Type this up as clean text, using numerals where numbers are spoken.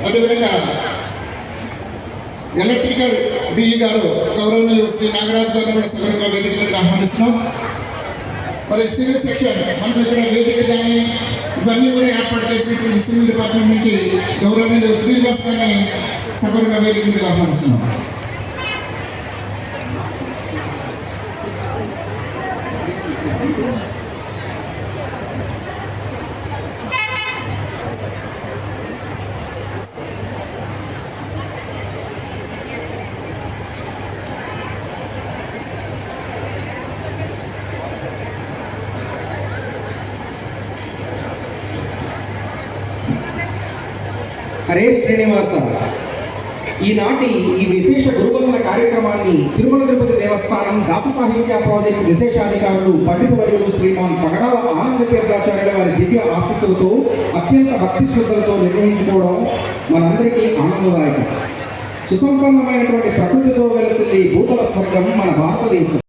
అదేవిధంగా electrical DE గారు గౌరవనీయులు శ్రీ నాగరాజు గారిని కూడా సగరంగా వేదిక మీదకి ఆహ్వానిస్తున్నాం. మరి సివిల్ సెక్షన్ మనకు ఇక్కడ వేదిక కానీ ఇవన్నీ కూడా ఏర్పాటు చేసినటువంటి సివిల్ డిపార్ట్మెంట్ నుంచి గౌరవనీయులు శ్రీనివాస్ గారిని సగరంగా వేదిక మీదకి ఆహ్వానిస్తున్నాం. హరే శ్రీనివాస, ఈనాటి ఈ విశేష గురువందన కార్యక్రమాన్ని తిరుమల తిరుపతి దేవస్థానం దాస సాహిత్య ప్రాజెక్టు విశేషాధికారులు పండితవర్యులు శ్రీమాన్ పగడాల ఆనంద తీర్థాచార్యుల వారి దివ్య ఆశీస్సులతో అత్యంత భక్తి శ్రద్ధలతో నిర్వహించుకోవడం మనందరికీ ఆనందదాయకం. సుసంపన్నమైనటువంటి ప్రకృతితో వెలసిల్లి భూతల స్వర్గం మన భారతదేశం.